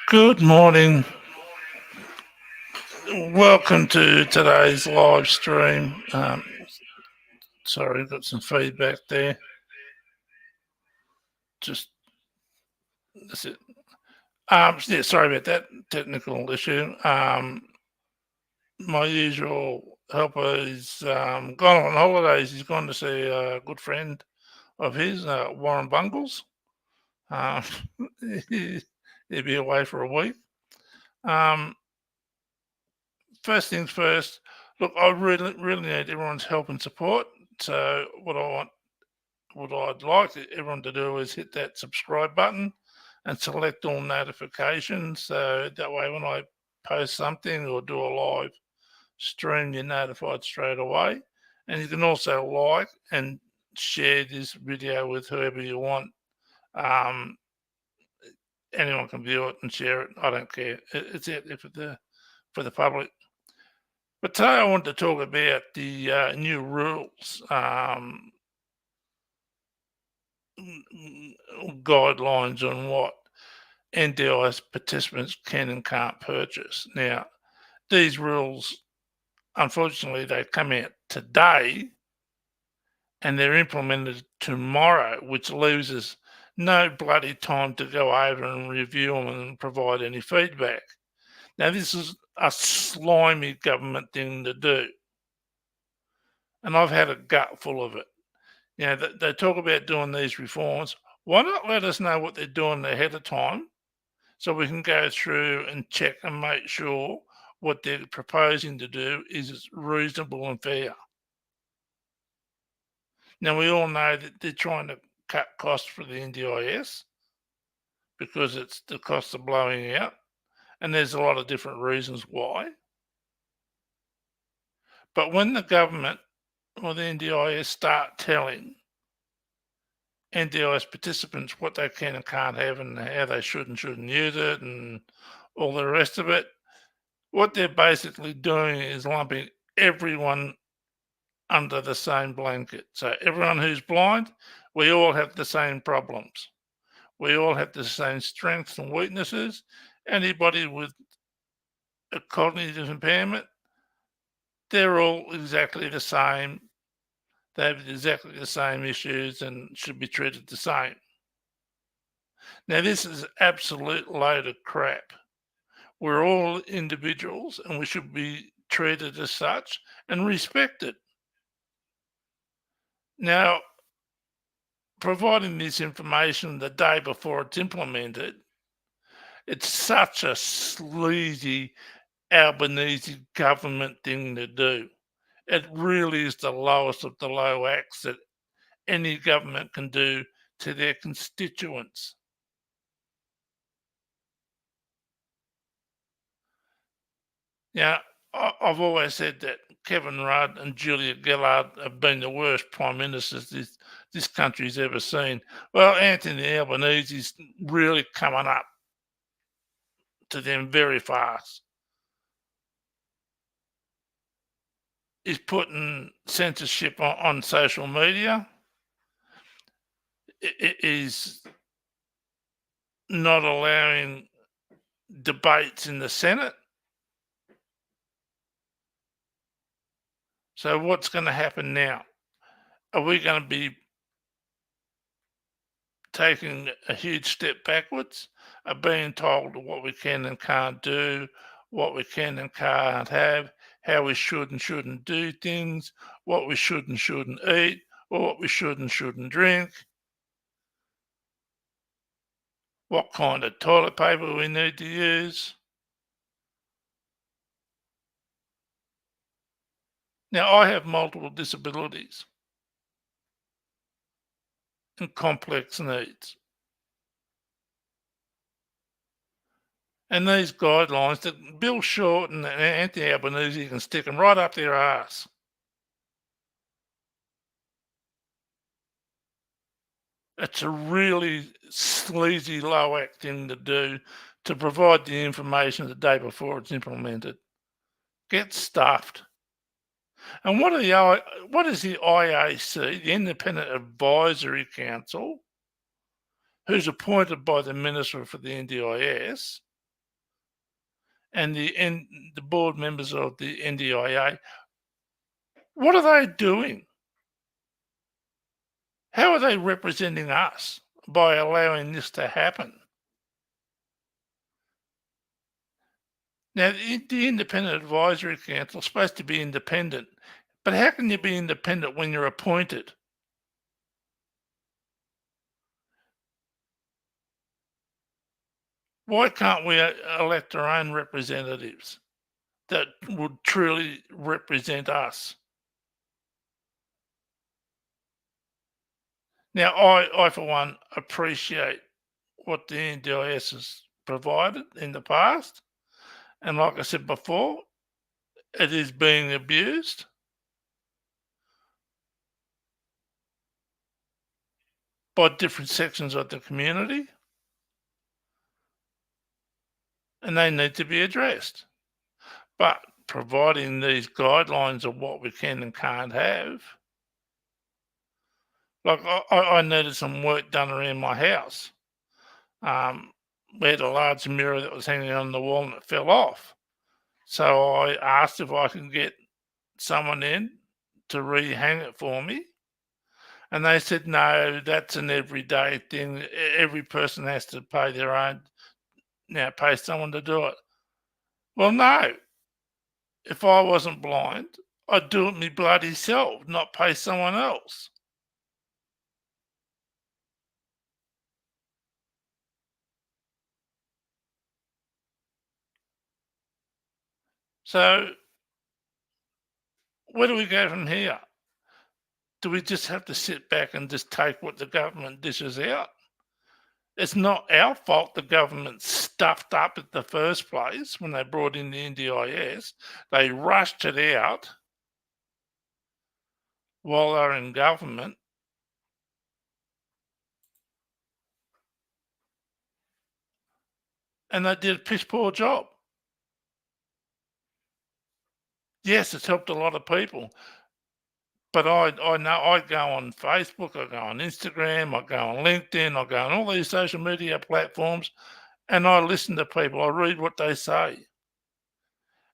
Good morning. Welcome to today's live stream. Sorry, got some feedback there. Just that's it. Yeah, sorry about that technical issue. My usual helper is gone on holidays. He's gone to see a good friend of his, Warren Bungles. Um, he- He'll be away for a week. Um, First things first. Look, I really need everyone's help and support. So what I'd like everyone to do is hit that subscribe button and select all notifications. So that way, when I post something or do a live stream, you're notified straight away. And you can also like and share this video with whoever you want. Um, Anyone can view it and share it. I don't care. It's out there for the public. But today I want to talk about the new rules, guidelines on what NDIS participants can and can't purchase. Now, these rules, unfortunately, they come out today and they're implemented tomorrow, which leaves us no bloody time to go over and review them and provide any feedback. Now, this is a slimy government thing to do, and I've had a gut full of it. You know, they talk about doing these reforms. Why not let us know what they're doing ahead of time so we can go through and check and make sure what they're proposing to do is reasonable and fair? Now, we all know that they're trying to cut costs for the NDIS because it's the costs are blowing out, and there's a lot of different reasons why. But when the government or the NDIS start telling NDIS participants what they can and can't have and how they should and shouldn't use it and all the rest of it, what they're basically doing is lumping everyone under the same blanket. So everyone who's blind, we all have the same problems. We all have the same strengths and weaknesses. Anybody with a cognitive impairment, they're all exactly the same. They have exactly the same issues and should be treated the same. Now, this is an absolute load of crap. We're all individuals and we should be treated as such and respected. Now, providing this information the day before it's implemented, it's such a sleazy Albanese government thing to do. It really is the lowest of the low acts that any government can do to their constituents. Now, I've always said that Kevin Rudd and Julia Gillard have been the worst prime ministers this country's ever seen. Well, Anthony Albanese's really coming up to them very fast. He's putting censorship on social media. Is not allowing debates in the Senate. So what's going to happen now? Are we going to be taking a huge step backwards? Are being told what we can and can't do, what we can and can't have, how we should and shouldn't do things, what we should and shouldn't eat, or what we should and shouldn't drink, what kind of toilet paper we need to use? Now, I have multiple disabilities and complex needs. And these guidelines that Bill Short and Anthony Albanese can stick them right up their arse. It's a really sleazy, low act thing to do to provide the information the day before it's implemented. Get stuffed. And what is the IAC, the Independent Advisory Council, who's appointed by the Minister for the NDIS? and the board members of the NDIA, what are they doing? How are they representing us by allowing this to happen? Now, the Independent Advisory Council is supposed to be independent, but how can you be independent when you're appointed? Why can't we elect our own representatives that would truly represent us? Now, I for one, appreciate what the NDIS has provided in the past. And like I said before, it is being abused by different sections of the community, and they need to be addressed. But providing these guidelines of what we can and can't have, like I needed some work done around my house. Um, we had a large mirror that was hanging on the wall and it fell off. So I asked if I could get someone in to rehang it for me. And they said, no, that's an everyday thing. Every person has to pay their own, pay someone to do it. Well, no, if I wasn't blind, I'd do it me bloody self, not pay someone else. So where do we go from here? Do we just have to sit back and just take what the government dishes out? It's not our fault the government stuffed up at the first place when they brought in the NDIS. They rushed it out while they're in government, and they did a piss poor job. Yes, it's helped a lot of people, but I know I go on Facebook, I go on Instagram, I go on LinkedIn, I go on all these social media platforms, and I listen to people. I read what they say,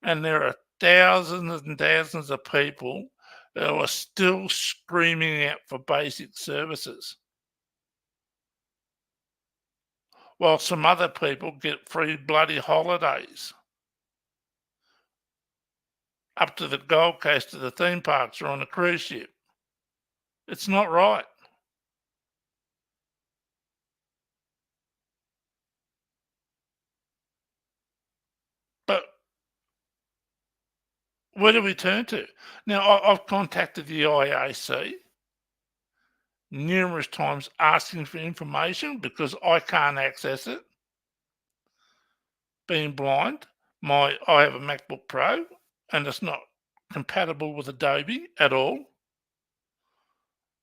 and there are thousands and thousands of people who are still screaming out for basic services, while some other people get free bloody holidays up to the Gold Coast to the theme parks or on a cruise ship. It's not right. But where do we turn to? Now, I've contacted the IAC numerous times asking for information because I can't access it. Being blind, I have a MacBook Pro and it's not compatible with Adobe at all.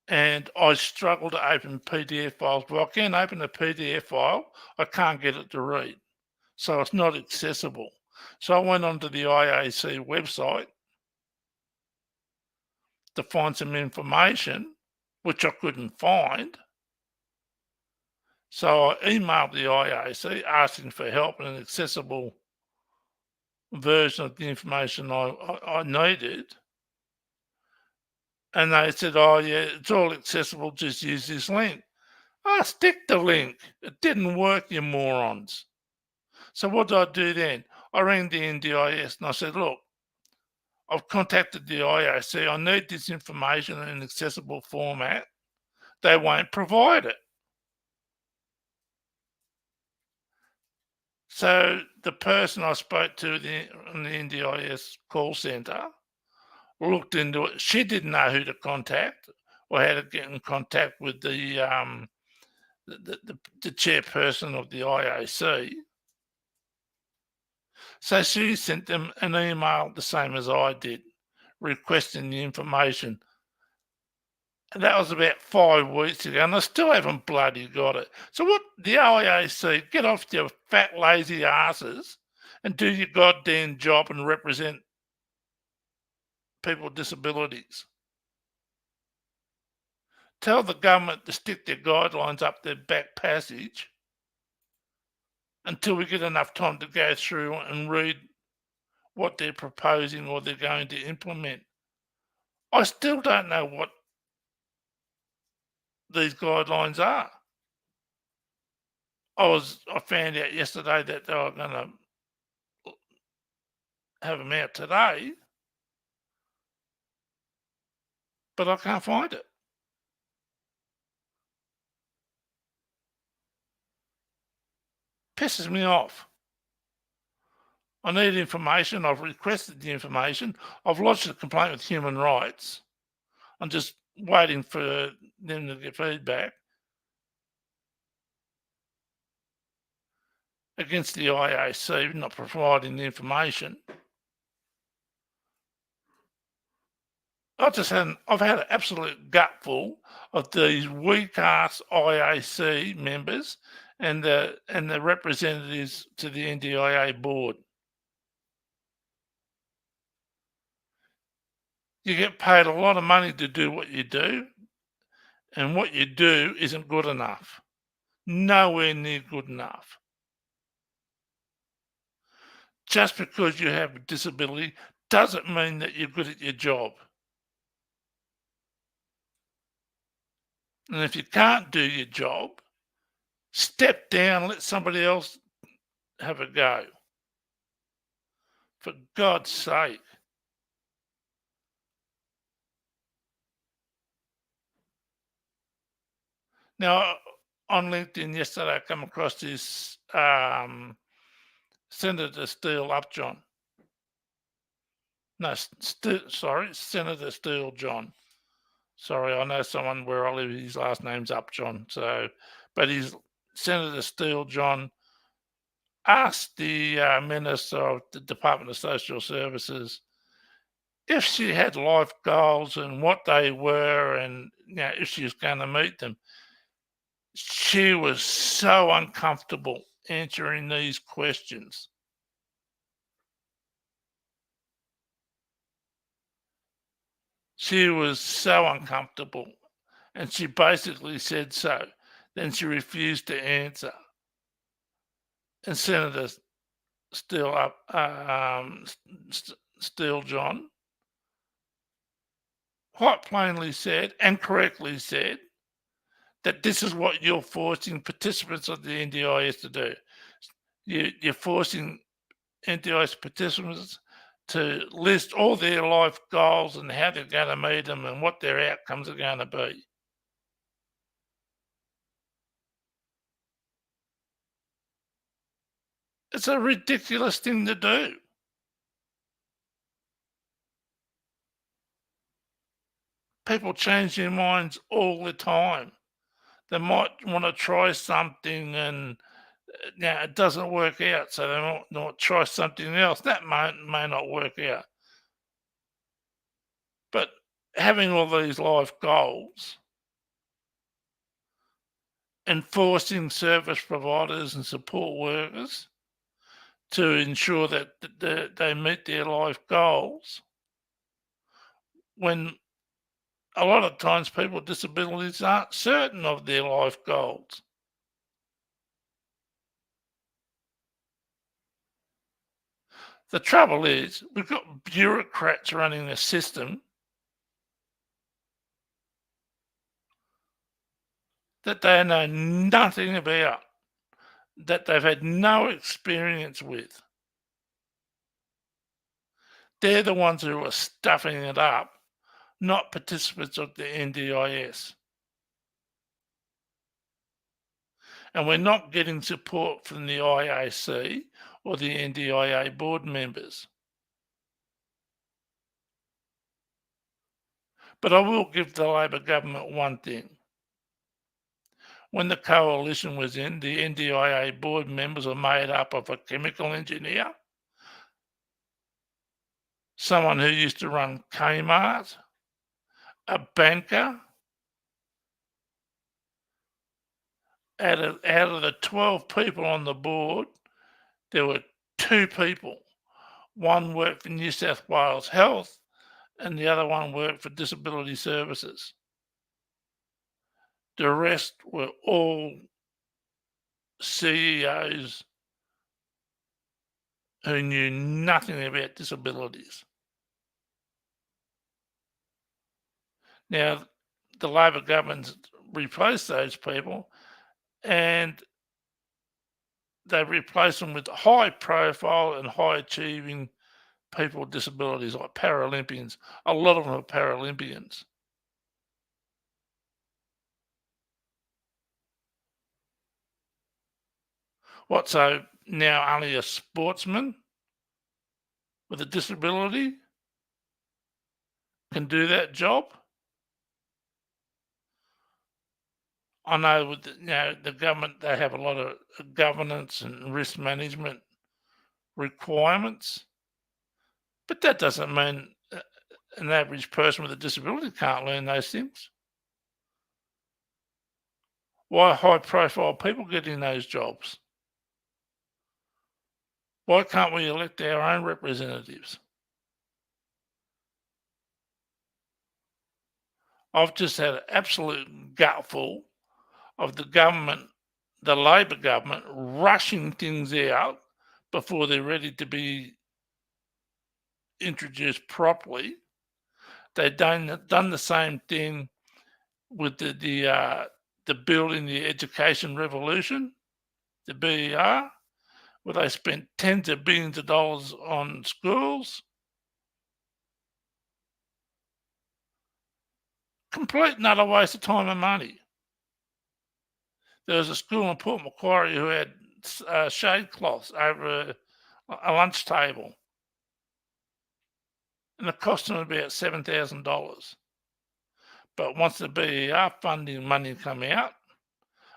And I struggle to open PDF files. Well, I can open a PDF file, I can't get it to read. So it's not accessible. So I went onto the IAC website to find some information, which I couldn't find. So I emailed the IAC asking for help and an accessible version of the information I needed. And they said, oh, yeah, it's all accessible, just use this link. Ah, stick the link. It didn't work, you morons. So what did I do then? I rang the NDIS and I said, look, I've contacted the IAC. I need this information in an accessible format. They won't provide it. So the person I spoke to in the NDIS call centre looked into it. She didn't know who to contact or how to get in contact with the chairperson of the IAC. So she sent them an email the same as I did, requesting the information. And that was about 5 weeks ago, and I still haven't bloody got it. So what the IAC, get off your fat lazy asses and do your goddamn job and represent people with disabilities. Tell the government to stick their guidelines up their back passage until we get enough time to go through and read what they're proposing or they're going to implement. I still don't know what these guidelines are. I found out yesterday that they were going to have them out today, but I can't find it. Pisses me off. I need information. I've requested the information. I've lodged a complaint with human rights. I'm just waiting for them to get feedback against the IAC not providing the information. I've had an absolute gutful of these weak ass IAC members and the representatives to the NDIA board. You get paid a lot of money to do what you do, and what you do isn't good enough. Nowhere near good enough. Just because you have a disability doesn't mean that you're good at your job. And if you can't do your job, step down, let somebody else have a go. For God's sake. Now, on LinkedIn yesterday, I come across this Senator Steele Upjohn. No, Senator Steele John. Sorry, I know someone where I live, his last name's Upjohn. So, but he's Senator Steele John asked the Minister of the Department of Social Services if she had life goals and what they were and if she was going to meet them. She was so uncomfortable answering these questions. She was so uncomfortable, and she basically said so. Then she refused to answer. And Senator Steele John quite plainly said, and correctly said, that this is what you're forcing participants of the NDIS to do. You're forcing NDIS participants to list all their life goals and how they're going to meet them and what their outcomes are going to be. It's a ridiculous thing to do. People change their minds all the time. They might want to try something and it doesn't work out, so they might try something else. That may not work out. But having all these life goals and forcing service providers and support workers to ensure that they meet their life goals, when a lot of times people with disabilities aren't certain of their life goals. The trouble is, we've got bureaucrats running a system that they know nothing about, that they've had no experience with. They're the ones who are stuffing it up, not participants of the NDIS. And we're not getting support from the IAC or the NDIA board members. But I will give the Labor government one thing. When the coalition was in, the NDIA board members were made up of a chemical engineer, someone who used to run Kmart, a banker. Out of the 12 people on the board, there were 2 people. One worked for New South Wales Health and the other one worked for Disability Services. The rest were all CEOs who knew nothing about disabilities. Now, the Labor government's replaced those people, and they replaced them with high profile and high achieving people with disabilities like Paralympians. A lot of them are Paralympians. What, so now only a sportsman with a disability can do that job? I know with the government, they have a lot of governance and risk management requirements, but that doesn't mean an average person with a disability can't learn those things. Why high profile people get in those jobs? Why can't we elect our own representatives? I've just had an absolute gutful of the government, the Labor government, rushing things out before they're ready to be introduced properly. They've done the same thing with the Building the Education Revolution, the BER, where they spent tens of billions of dollars on schools. Complete and utter waste of time and money. There was a school in Port Macquarie who had shade cloths over a lunch table, and it cost them about $7,000. But once the BER funding money come out,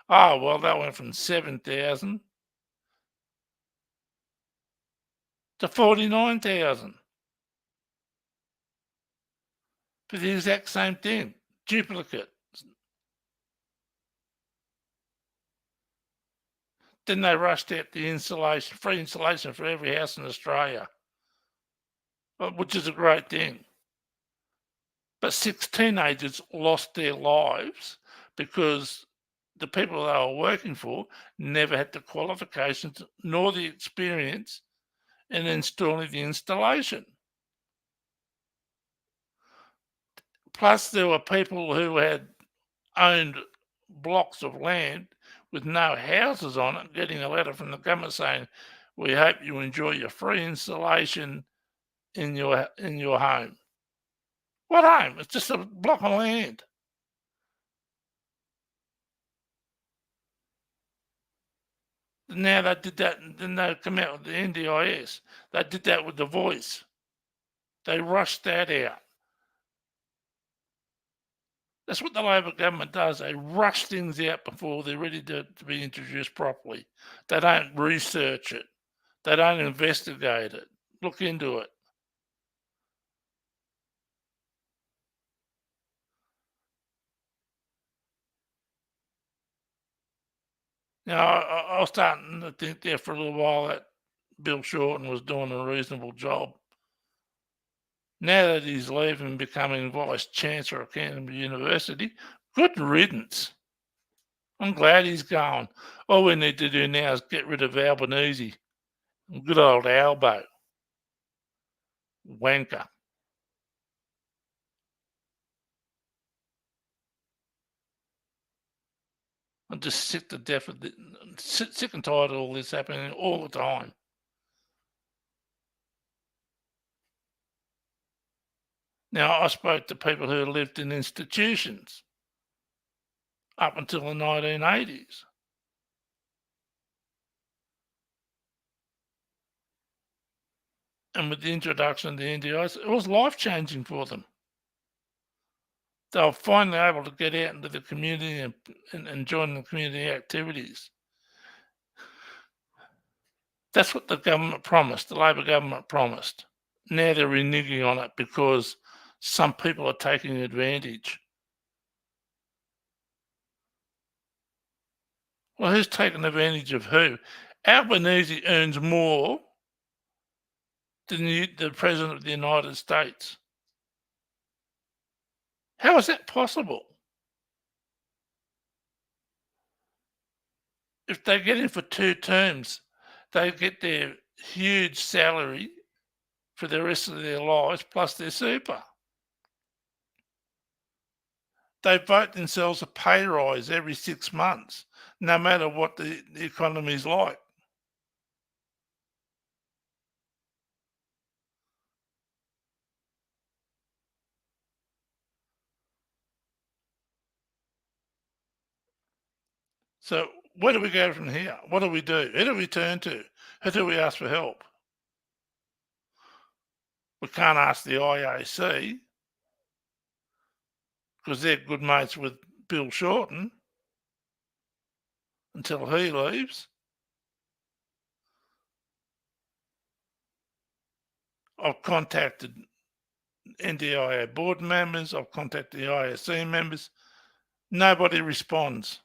oh well, that went from 7,000 to 49,000 for the exact same thing, duplicate. Then they rushed out the insulation, free insulation for every house in Australia, which is a great thing. But 6 teenagers lost their lives because the people they were working for never had the qualifications nor the experience in installing the installation. Plus, there were people who had owned blocks of land with no houses on it, getting a letter from the government saying, "We hope you enjoy your free installation in your home." What home? It's just a block of land. Now they did that, and then they come out with the NDIS. They did that with the voice. They rushed that out. That's what the Labor government does. They rush things out before they're ready to be introduced properly. They don't research it. They don't investigate it. Look into it. Now, I was starting to think there for a little while that Bill Shorten was doing a reasonable job. Now that he's leaving and becoming Vice Chancellor of Canterbury University, good riddance. I'm glad he's gone. All we need to do now is get rid of Albanese. Good old Albo. Wanker. I'm just sick to death of it. Sick and tired of all this happening all the time. Now, I spoke to people who lived in institutions up until the 1980s. And with the introduction of the NDIS, it was life changing for them. They were finally able to get out into the community and join the community activities. That's what the government promised, the Labor government promised. Now they're reneging on it because some people are taking advantage. Well, who's taking advantage of who? Albanese earns more than the President of the United States. How is that possible? If they get in for 2 terms, they get their huge salary for the rest of their lives plus their super. They vote themselves a pay rise every 6 months, no matter what the economy's like. So where do we go from here? What do we do? Who do we turn to? Who do we ask for help? We can't ask the IAC because they're good mates with Bill Shorten until he leaves. I've contacted NDIA board members. I've contacted the IAC members. Nobody responds.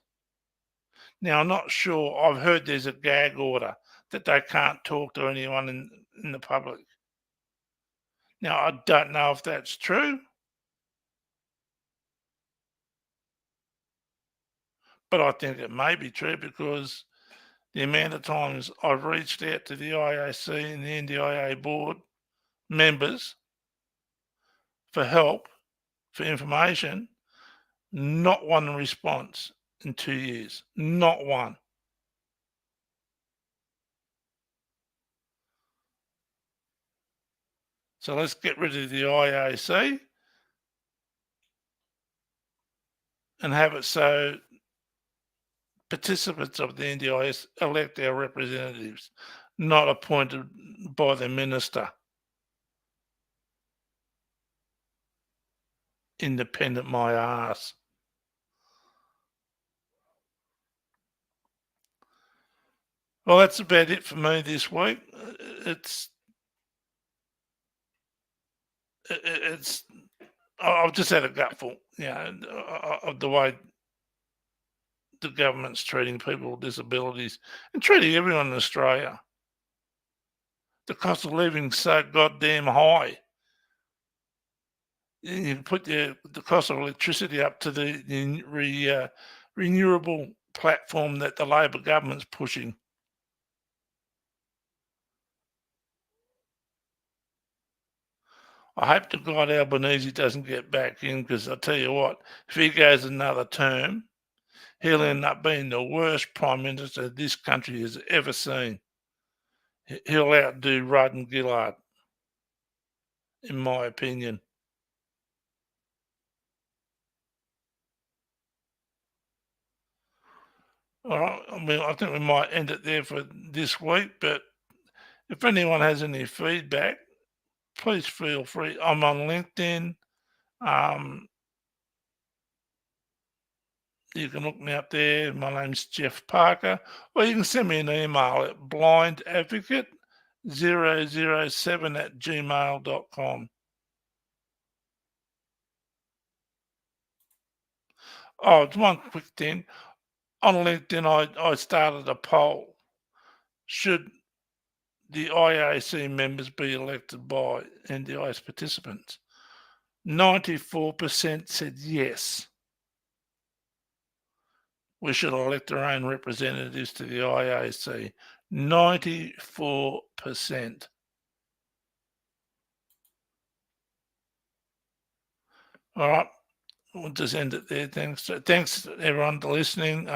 Now, I'm not sure. I've heard there's a gag order that they can't talk to anyone in the public. Now, I don't know if that's true, but I think it may be true because the amount of times I've reached out to the IAC and the NDIA board members for help, for information, not one response in 2 years. Not one. So let's get rid of the IAC and have it so participants of the NDIS elect our representatives, not appointed by the minister. Independent my ass. Well, that's about it for me this week. It's I've just had a gutful, of the way the government's treating people with disabilities and treating everyone in Australia. The cost of living's so goddamn high. You put the cost of electricity up to the renewable platform that the Labor government's pushing. I hope to God Albanese doesn't get back in because I tell you what, if he goes another term, he'll end up being the worst prime minister this country has ever seen. He'll outdo Rudd and Gillard, in my opinion. All right, I think we might end it there for this week. But if anyone has any feedback, please feel free. I'm on LinkedIn. Um, you can look me up there. My name's Jeff Parker, or you can send me an email at blindadvocate007@gmail.com. Oh, it's one quick thing. On LinkedIn, I started a poll. Should the IAC members be elected by NDIS participants? 94% said yes. We should elect our own representatives to the IAC. 94%. All right, we'll just end it there. Thanks everyone for listening.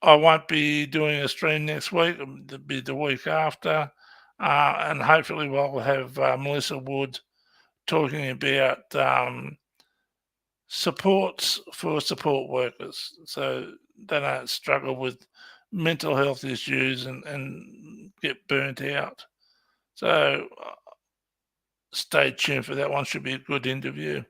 I won't be doing a stream next week. It'll be the week after, and hopefully we'll have Melissa Wood talking about supports for support workers, so they don't struggle with mental health issues and get burnt out. So stay tuned for that one. Should be a good interview.